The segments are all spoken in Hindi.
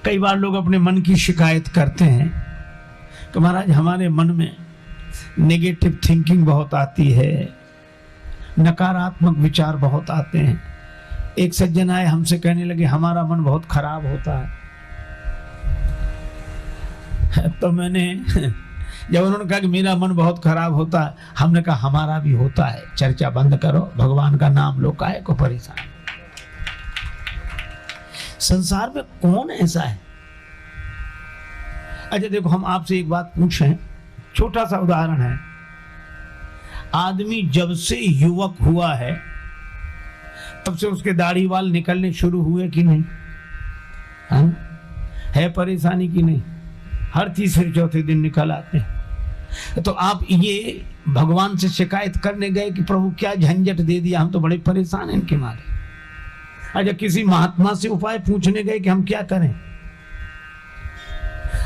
कई बार लोग अपने मन की शिकायत करते हैं कि महाराज हमारे मन में नेगेटिव थिंकिंग बहुत आती है, नकारात्मक विचार बहुत आते हैं। एक सज्जन आए, हमसे कहने लगे हमारा मन बहुत खराब होता है। तो मैंने जब उन्होंने कहा कि मेरा मन बहुत खराब होता है, हमने कहा हमारा भी होता है, चर्चा बंद करो, भगवान का नाम लो, काहे को परेशान। संसार में कौन ऐसा है? अच्छा देखो, हम आपसे एक बात पूछें, छोटा सा उदाहरण है। आदमी जब से युवक हुआ है तब से उसके दाढ़ी बाल निकलने शुरू हुए कि नहीं? है परेशानी कि नहीं? हर तीसरे चौथे दिन निकल आते हैं। तो आप ये भगवान से शिकायत करने गए कि प्रभु क्या झंझट दे दिया, हम तो बड़े परेशान हैं इनके मारे। अच्छा किसी महात्मा से उपाय पूछने गए कि हम क्या करें?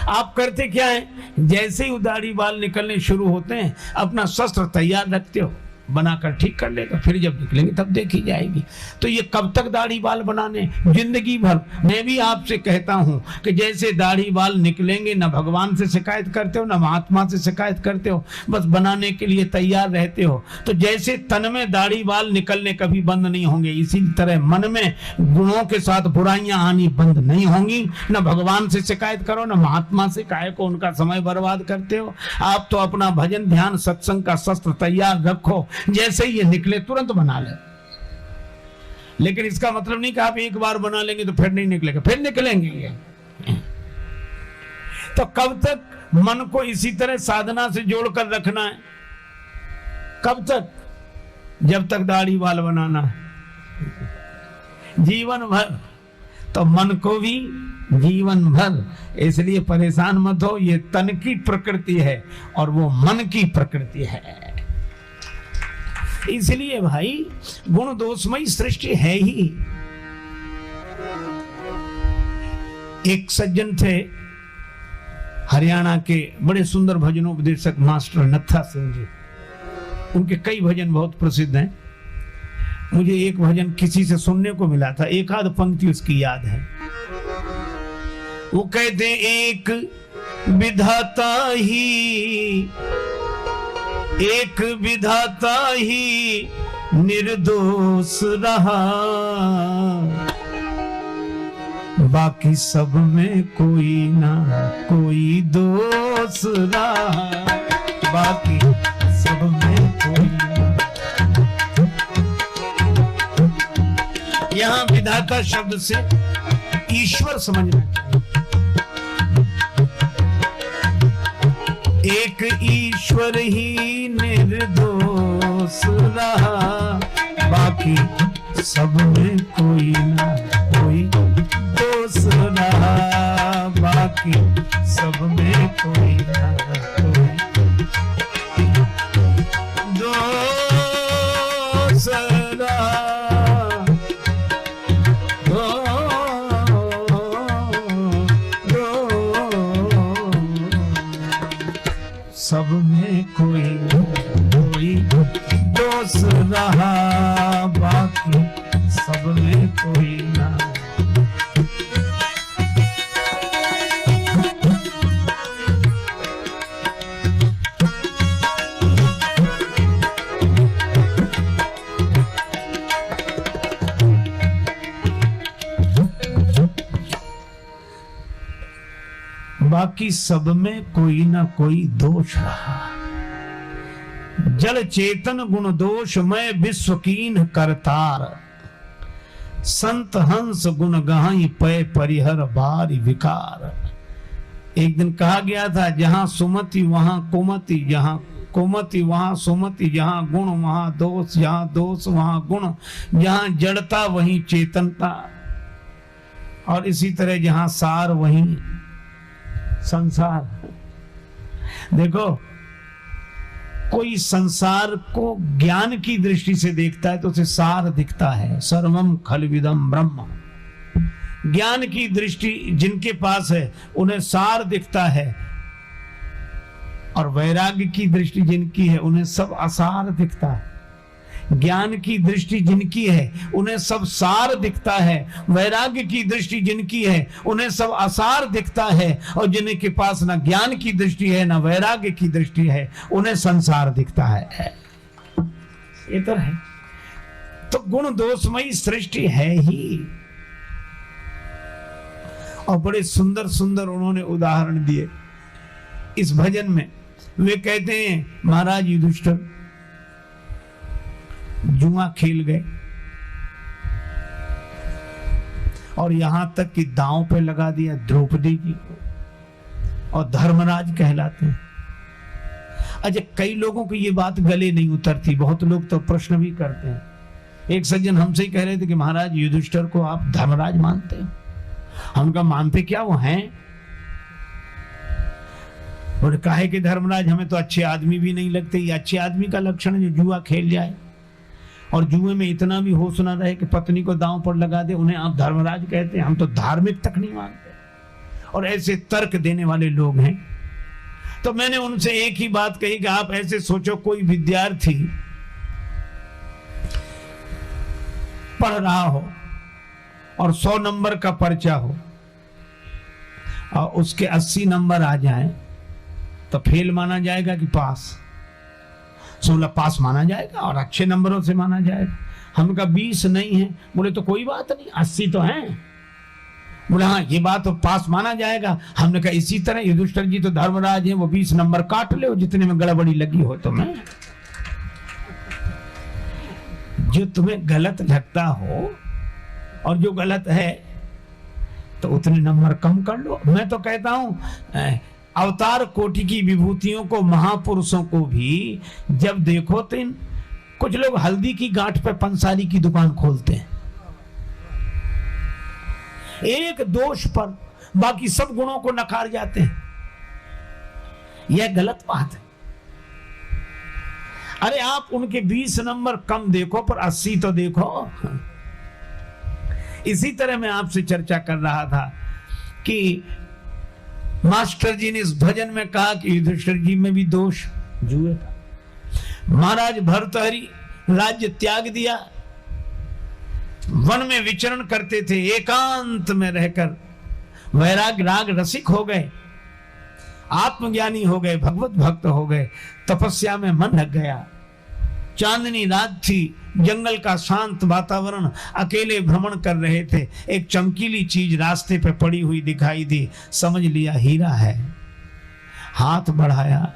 आप करते क्या है? जैसे ही दाढ़ी बाल निकलने शुरू होते हैं अपना शस्त्र तैयार रखते हो, बनाकर ठीक कर लेगा, फिर जब निकलेंगे तब देखी जाएगी। तो ये कब तक दाढ़ी बाल बनाने? जिंदगी भर। मैं भी आपसे कहता हूं कि जैसे दाढ़ी बाल निकलेंगे, ना भगवान से शिकायत करते हो ना महात्मा से शिकायत करते हो, बस बनाने के लिए तैयार रहते हो। तो जैसे तन में दाढ़ी बाल निकलने कभी बंद नहीं होंगे, इसी तरह मन में गुणों के साथ बुराइयां आनी बंद नहीं होंगी। ना भगवान से शिकायत करो ना महात्मा से, काहे को उनका समय बर्बाद करते हो। आप तो अपना भजन ध्यान सत्संग का शस्त्र तैयार रखो, जैसे ही ये निकले तुरंत बना ले। लेकिन इसका मतलब नहीं कि आप एक बार बना लेंगे तो फिर नहीं निकलेगा, फिर निकलेंगे। तो कब तक मन को इसी तरह साधना से जोड़कर रखना है? कब तक? जब तक दाढ़ी बाल बनाना है, जीवन भर। तो मन को भी जीवन भर। इसलिए परेशान मत हो, ये तन की प्रकृति है और वो मन की प्रकृति है। इसलिए भाई गुण दोषमयी सृष्टि है ही। एक सज्जन थे हरियाणा के, बड़े सुंदर भजनोपदेशक मास्टर नत्था सिंह जी। उनके कई भजन बहुत प्रसिद्ध हैं। मुझे एक भजन किसी से सुनने को मिला था, एक आध पंक्ति उसकी याद है। वो कहते एक विधाता ही, एक विधाता ही निर्दोष रहा, बाकी सब में कोई ना कोई दोष रहा, बाकी सब में कोई ना। यहां विधाता शब्द से ईश्वर समझना चाहिए। एक ईश्वर ही निर्दोष रहा, बाकी सब में कोई ना कोई दोष रहा, बाकी सब में कोई ना कोई दोष रहा। सब में कोई कोई दोष रहा, बाकी सब में कोई ना। बाकी सब में कोई ना कोई दोष रहा। जल चेतन गुण दोष मैं विश्व कीन करतार, संत हंस गुण गहाई पै परिहर बारी विकार। एक दिन कहा गया था, जहां सुमति वहां कुमति, जहां कुमति वहां सुमति, जहां गुण वहां दोष, जहां दोष वहां गुण, जहां जड़ता वहीं चेतनता, और इसी तरह जहां सार वहीं संसार। देखो, कोई संसार को ज्ञान की दृष्टि से देखता है तो उसे सार दिखता है, सर्वम खलविदम ब्रह्म। ज्ञान की दृष्टि जिनके पास है उन्हें सार दिखता है, और वैराग्य की दृष्टि जिनकी है उन्हें सब असार दिखता है। ज्ञान की दृष्टि जिनकी है उन्हें सब सार दिखता है, वैराग्य की दृष्टि जिनकी है उन्हें सब असार दिखता है, और जिनके पास ना ज्ञान की दृष्टि है ना वैराग्य की दृष्टि है उन्हें संसार दिखता है। ये तो है। तो गुण दोषमयी सृष्टि है ही। और बड़े सुंदर सुंदर उन्होंने उदाहरण दिए इस भजन में। वे कहते हैं महाराज युधिष्ठिर जुआ खेल गए और यहां तक कि दांव पे लगा दिया द्रौपदी जी को, और धर्मराज कहलाते हैं। अच्छा, कई लोगों को ये बात गले नहीं उतरती, बहुत लोग तो प्रश्न भी करते हैं। एक सज्जन हमसे ही कह रहे थे कि महाराज युधिष्ठिर को आप धर्मराज मानते हैं? हम कहा मानते क्या, वो हैं। और कहे कि धर्मराज हमें तो अच्छे आदमी भी नहीं लगते। ये अच्छे आदमी का लक्षण है जो जुआ खेल जाए और जुए में इतना भी होश ना रहे कि पत्नी को दांव पर लगा दे, उन्हें आप धर्मराज कहते हैं? हम तो धार्मिक तक नहीं मानते। और ऐसे तर्क देने वाले लोग हैं। तो मैंने उनसे एक ही बात कही कि आप ऐसे सोचो, कोई विद्यार्थी पढ़ रहा हो और 100 नंबर का पर्चा हो और उसके 80 नंबर आ जाएं, तो फेल माना जाएगा कि पास? 16 पास माना जाएगा और अच्छे नंबरों से माना जाएगा। हम कहा 20 नहीं है। बोले तो कोई बात नहीं, 80 तो हैं। बोले हाँ ये बात तो पास माना जाएगा। हमने कहा इसी तरह युधिष्ठिर जी तो धर्मराज हैं, वो 20 नंबर काट ले जितने में गड़बड़ी लगी हो। तो मैं जो तुम्हें गलत लगता हो और जो गलत है तो उतने नंबर कम कर लो। मैं तो कहता हूं अवतार कोटि की विभूतियों को, महापुरुषों को भी जब देखो तो कुछ लोग हल्दी की गांठ पे पंसारी की दुकान खोलते हैं, एक दोष पर बाकी सब गुणों को नकार जाते हैं। यह गलत बात है। अरे आप उनके 20 नंबर कम देखो पर 80 तो देखो। इसी तरह मैं आपसे चर्चा कर रहा था कि मास्टर जी ने इस भजन में कहा कि युधिष्ठिर जी में भी दोष जुए का। महाराज भर्तहरि राज्य त्याग दिया, वन में विचरण करते थे, एकांत में रहकर वैराग राग रसिक हो गए, आत्मज्ञानी हो गए, भगवत भक्त हो गए, तपस्या में मन लग गया। चांदनी रात थी, जंगल का शांत वातावरण, अकेले भ्रमण कर रहे थे। एक चमकीली चीज रास्ते पे पड़ी हुई दिखाई दी, समझ लिया हीरा है। हाथ बढ़ाया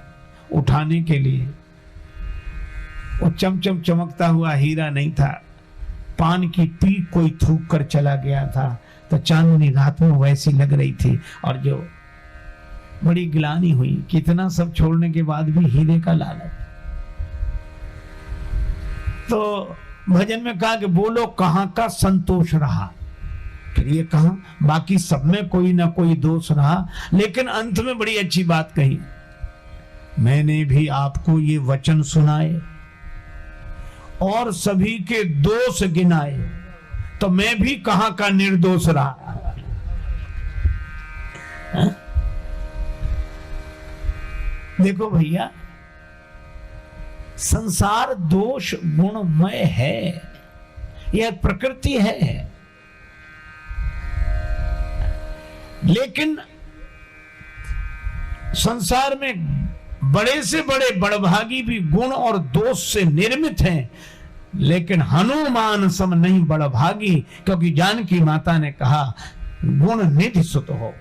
उठाने के लिए, वो चमचम चमकता हुआ हीरा नहीं था, पान की पीक कोई थूक कर चला गया था। तो चांदनी रात में वैसी लग रही थी और जो बड़ी गिलानी हुई, कितना सब छोड़ने के बाद भी हीरे का लालच। तो भजन में कहा कि बोलो कहां का संतोष रहा। फिर ये कहा बाकी सब में कोई ना कोई दोष रहा, लेकिन अंत में बड़ी अच्छी बात कही, मैंने भी आपको ये वचन सुनाए और सभी के दोष गिनाए, तो मैं भी कहां का निर्दोष रहा। देखो भैया, संसार दोष गुणमय है, यह प्रकृति है। लेकिन संसार में बड़े से बड़े बड़भागी भी गुण और दोष से निर्मित हैं, लेकिन हनुमान सम नहीं बड़भागी, क्योंकि जानकी माता ने कहा गुण निधि सुत हो।